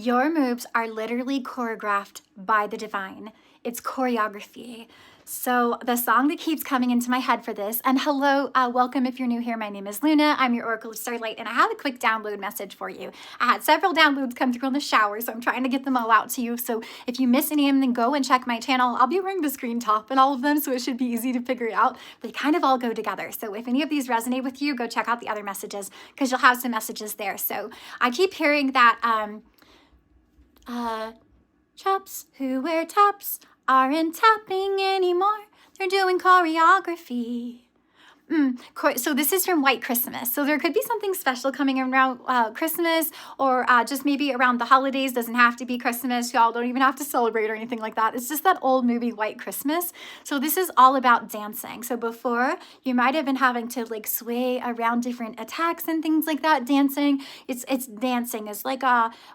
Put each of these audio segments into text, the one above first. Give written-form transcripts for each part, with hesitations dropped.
Your moves are literally choreographed by the divine. It's choreography. So the song that keeps coming into my head for this, and hello, welcome if you're new here. My name is Luna. I'm your Oracle of Starlight, and I have a quick download message for you. I had several downloads come through in the shower, so I'm trying to get them all out to you. So if you miss any of them, then go and check my channel. I'll be wearing the screen top in all of them, so it should be easy to figure it out. They kind of all go together. So if any of these resonate with you, go check out the other messages because you'll have some messages there. So I keep hearing that chaps who wear tops aren't tapping anymore. They're doing choreography. So this is from White Christmas. So there could be something special coming around Christmas or just maybe around the holidays. Doesn't have to be Christmas. Y'all don't even have to celebrate or anything like that. It's just that old movie White Christmas. So this is all about dancing. So before you might have been having to like sway around different attacks and things like that. Dancing, it's dancing. It's like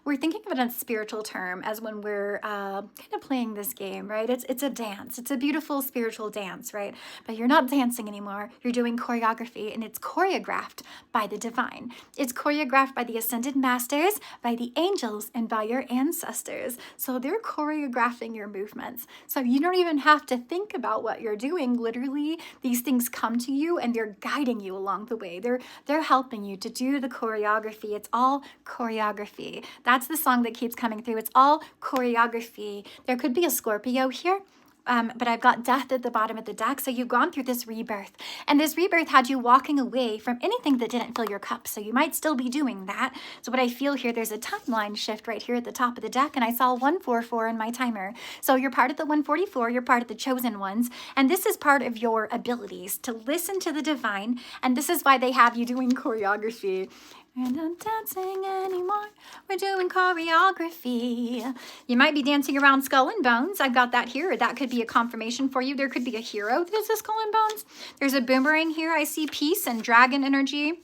we're thinking of it in a spiritual term as when we're kind of playing this game, right? It's a dance. It's a beautiful spiritual dance, right? But you're not dancing anymore. You're doing choreography, and it's choreographed by the divine. It's choreographed by the ascended masters, by the angels, and by your ancestors. So they're choreographing your movements. So you don't even have to think about what you're doing. Literally, these things come to you and they're guiding you along the way. They're helping you to do the choreography. It's all choreography. That's the song that keeps coming through. It's all choreography. There could be a Scorpio here. But I've got death at the bottom of the deck. So you've gone through this rebirth, and this rebirth had you walking away from anything that didn't fill your cup. So you might still be doing that. So what I feel here, there's a timeline shift right here at the top of the deck, and I saw 144 in my timer. So you're part of the 144, you're part of the chosen ones, and this is part of your abilities to listen to the divine, and this is why they have you doing choreography. We're not dancing anymore. We're doing choreography. You might be dancing around Skull and Bones. I've got that here. That could be a confirmation for you. There could be a hero. There's a Skull and Bones. There's a boomerang here. I see peace and dragon energy,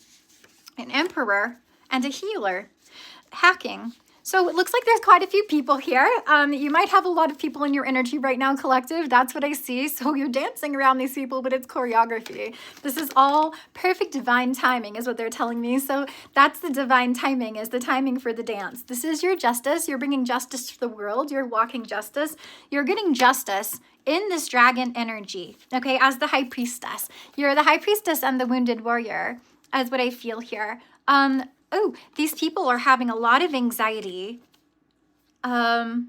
an emperor, and a healer. Hacking. So it looks like there's quite a few people here. You might have a lot of people in your energy right now, collective. That's what I see. So you're dancing around these people, but it's choreography. This is all perfect divine timing is what they're telling me. So that's the divine timing, is the timing for the dance. This is your justice. You're bringing justice to the world. You're walking justice. You're getting justice in this dragon energy, okay, as the high priestess. You're the high priestess and the wounded warrior, as what I feel here. Oh, these people are having a lot of anxiety. Hold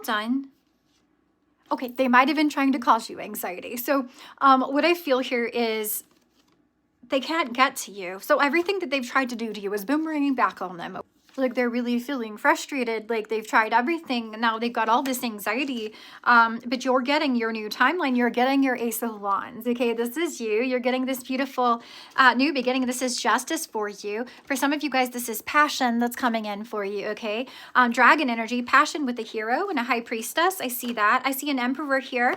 on. Okay, they might have been trying to cause you anxiety. So what I feel here is they can't get to you. So everything that they've tried to do to you is boomeranging back on them. Like they're really feeling frustrated, like they've tried everything, and now they've got all this anxiety, but you're getting your new timeline, you're getting your Ace of Wands, okay? This is you, you're getting this beautiful new beginning. This is justice for you. For some of you guys, this is passion that's coming in for you, okay? Dragon energy, passion with a hero and a high priestess. I see that. I see an emperor here,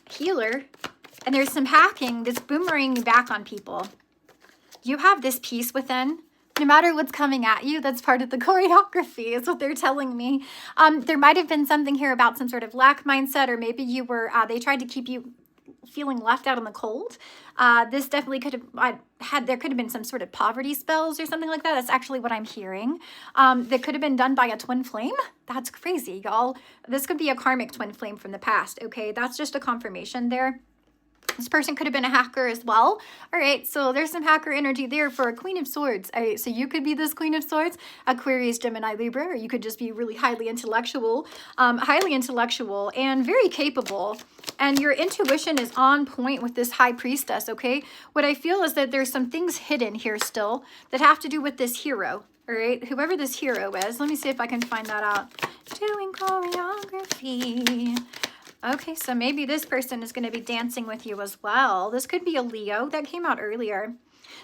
healer, and there's some hacking that's boomeranging back on people. You have this peace within. No matter what's coming at you, that's part of the choreography, is what they're telling me. There might have been something here about some sort of lack mindset, or maybe you were, they tried to keep you feeling left out in the cold. This definitely could have, there could have been some sort of poverty spells or something like that. That's actually what I'm hearing. That could have been done by a twin flame. That's crazy, y'all. This could be a karmic twin flame from the past, okay? That's just a confirmation there. This person could have been a hacker as well. All right, so there's some hacker energy there for a Queen of Swords. All right, so you could be this Queen of Swords, Aquarius, Gemini, Libra, or you could just be really highly intellectual and very capable. And your intuition is on point with this High Priestess, okay? What I feel is that there's some things hidden here still that have to do with this hero. All right, whoever this hero is. Let me see if I can find that out. Doing choreography. Okay, so maybe this person is going to be dancing with you as well. This could be a Leo. That came out earlier.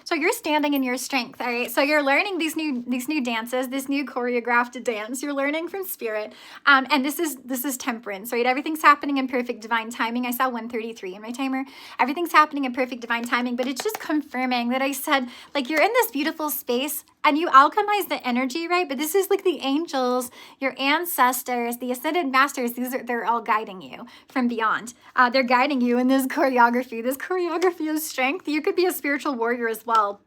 So you're standing in your strength, all right? So you're learning these new dances, this new choreographed dance. You're learning from spirit, and this is temperance, right? Everything's happening in perfect divine timing. I saw 133 in my timer. Everything's happening in perfect divine timing, but it's just confirming that I said, like, you're in this beautiful space and you alchemize the energy, right? But this is like the angels, your ancestors, the ascended masters. They're all guiding you from beyond. They're guiding you in this choreography of strength. You could be a spiritual warrior as well.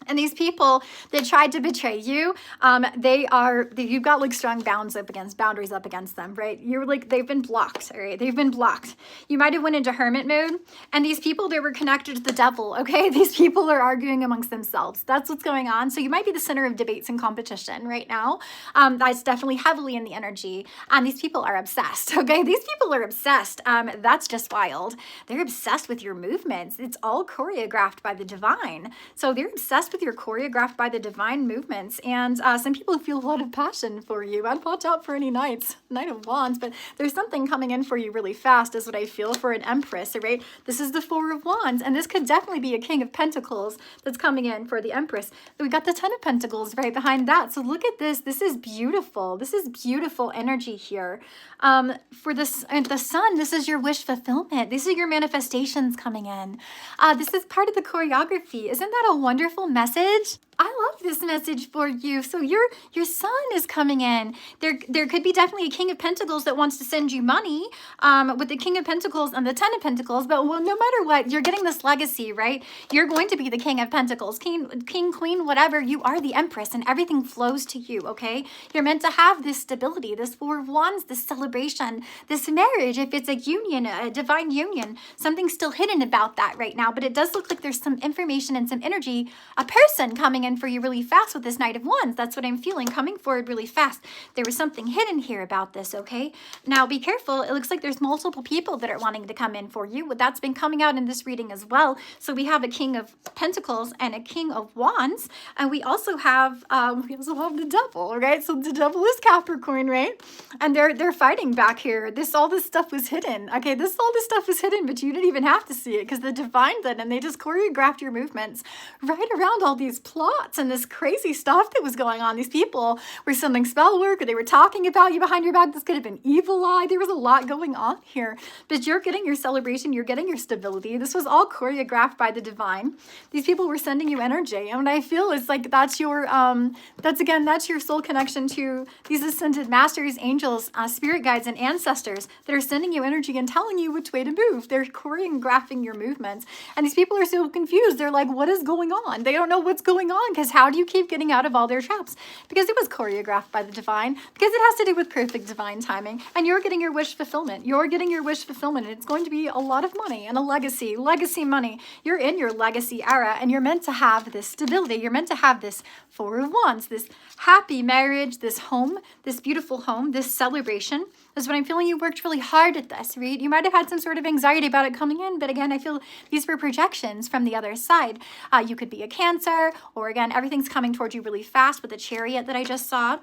And these people that tried to betray you, you've got like strong boundaries up against them, right? You're like, they've been blocked, all right? They've been blocked. You might have went into hermit mode, and these people, they were connected to the devil, okay? These people are arguing amongst themselves. That's what's going on. So you might be the center of debates and competition right now. That's definitely heavily in the energy. And these people are obsessed, okay? These people are obsessed. That's just wild. They're obsessed with your movements. It's all choreographed by the divine. So they're obsessed with your choreographed by the divine movements, and some people feel a lot of passion for you. I'd watch out for any Knight of Wands, but there's something coming in for you really fast is what I feel for an Empress, right? This is the Four of Wands, and this could definitely be a King of Pentacles that's coming in for the Empress. We got the Ten of Pentacles right behind that. So look at this. This is beautiful. This is beautiful energy here. For this, and the Sun, this is your wish fulfillment. These are your manifestations coming in. This is part of the choreography. Isn't that a wonderful message? I love this message for you. So your Sun is coming in. There could be definitely a King of Pentacles that wants to send you money with the King of Pentacles and the Ten of Pentacles. But well, no matter what, you're getting this legacy, right? You're going to be the King of Pentacles, King, Queen, whatever. You are the Empress, and everything flows to you, okay? You're meant to have this stability, this Four of Wands, this celebration, this marriage. If it's a union, a divine union, something's still hidden about that right now. But it does look like there's some information and some energy, a person coming in for you really fast with this Knight of Wands. That's what I'm feeling, coming forward really fast. There was something hidden here about this, okay? Now be careful. It looks like there's multiple people that are wanting to come in for you. That's been coming out in this reading as well. So we have a King of Pentacles and a King of Wands, and we also have the Devil, right? So the Devil is Capricorn, right? And they're fighting back here. All this stuff was hidden. Okay, all this stuff was hidden, but you didn't even have to see it because the divine did, and they just choreographed your movements right around all these plots and this crazy stuff that was going on. These people were sending spell work, or they were talking about you behind your back. This could have been evil eye. There was a lot going on here, but you're getting your celebration. You're getting your stability. This was all choreographed by the divine. These people were sending you energy, and what I feel is like that's your that's your soul connection to these ascended masters, angels, spirit guides, and ancestors that are sending you energy and telling you which way to move. They're choreographing your movements, and these people are so confused. They're like, what is going on? They don't know what's going on, because how do you keep getting out of all their traps? Because it was choreographed by the divine, because it has to do with perfect divine timing, and you're getting your wish fulfillment. You're getting your wish fulfillment, and it's going to be a lot of money and a legacy money. You're in your legacy era, and you're meant to have this stability. You're meant to have this Four of Wands, this happy marriage, this home, this beautiful home, this celebration. That's what I'm feeling. You worked really hard at this, right? You might have had some sort of anxiety about it coming in, but again, I feel these were projections from the other side. You could be a Cancer, or again, everything's coming towards you really fast with the Chariot that I just saw.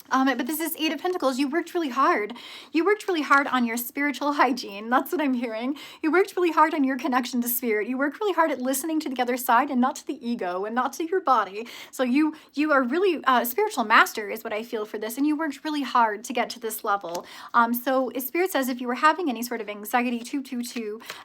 But this is Eight of Pentacles. You worked really hard. You worked really hard on your spiritual hygiene. That's what I'm hearing. You worked really hard on your connection to spirit. You worked really hard at listening to the other side and not to the ego and not to your body. So you are really a spiritual master is what I feel for this. And you worked really hard to get to this level. So Spirit says if you were having any sort of anxiety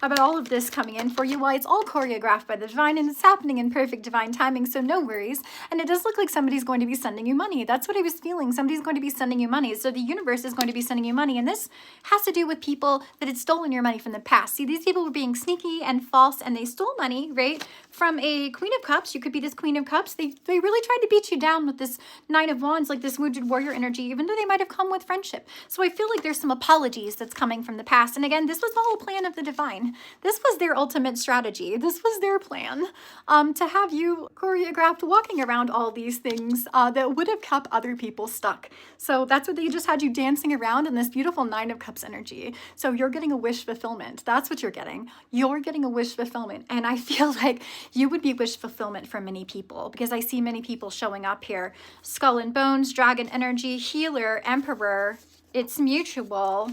about all of this coming in for you, well, it's all choreographed by the divine, and it's happening in perfect divine timing. So no worries. And it does look like somebody's going to be sending you money. That's what I was feeling. Somebody's going to be sending you money. So the universe is going to be sending you money. And this has to do with people that had stolen your money from the past. See, these people were being sneaky and false, and they stole money, right? From a Queen of Cups. You could be this Queen of Cups. They really tried to beat you down with this Nine of Wands, like this wounded warrior energy, even though they might have come with friendship. So I feel like there's some apologies that's coming from the past. And again, this was all a plan of the divine. This was their ultimate strategy. This was their plan to have you choreographed walking around all these things that would have kept other people stuck. So that's what they just had you dancing around in this beautiful Nine of Cups energy. So you're getting a wish fulfillment. That's what you're getting. You're getting a wish fulfillment. And I feel like you would be wish fulfillment for many people, because I see many people showing up here. Skull and Bones, Dragon Energy, Healer, Emperor. It's mutual.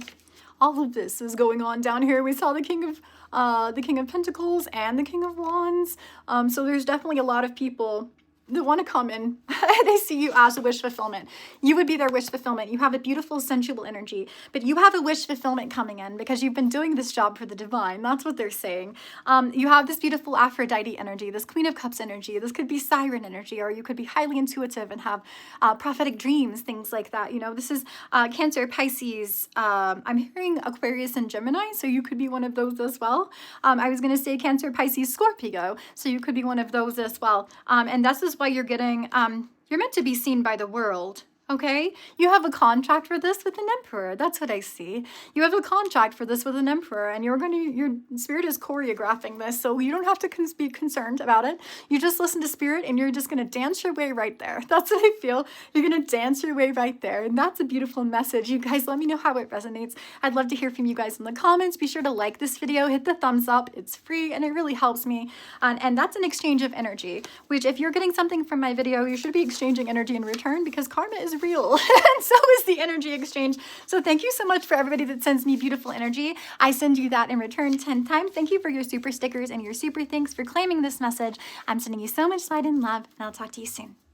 All of this is going on down here. We saw the King of Pentacles and the King of Wands. So there's definitely a lot of people want to come in, they see you as a wish fulfillment. You would be their wish fulfillment. You have a beautiful, sensual energy, but you have a wish fulfillment coming in because you've been doing this job for the divine. That's what they're saying. You have this beautiful Aphrodite energy, this Queen of Cups energy. This could be Siren energy, or you could be highly intuitive and have prophetic dreams, things like that. You know, this is Cancer, Pisces. I'm hearing Aquarius and Gemini, so you could be one of those as well. I was going to say Cancer, Pisces, Scorpio, so you could be one of those as well. And this is why you're getting, you're meant to be seen by the world. Okay, you have a contract for this with an emperor. That's what I see. You have a contract for this with an emperor, and your spirit is choreographing this, so you don't have to be concerned about it. You just listen to spirit, and you're just gonna dance your way right there. That's what I feel. You're gonna dance your way right there, and that's a beautiful message. You guys, let me know how it resonates. I'd love to hear from you guys in the comments. Be sure to like this video, hit the thumbs up. It's free, and it really helps me. And that's an exchange of energy, which if you're getting something from my video, you should be exchanging energy in return, because karma is real and so is the energy exchange. So thank you so much for everybody that sends me beautiful energy. I send you that in return 10 times. Thank you for your super stickers and your super thanks for claiming this message. I'm sending you so much light and love, and I'll talk to you soon.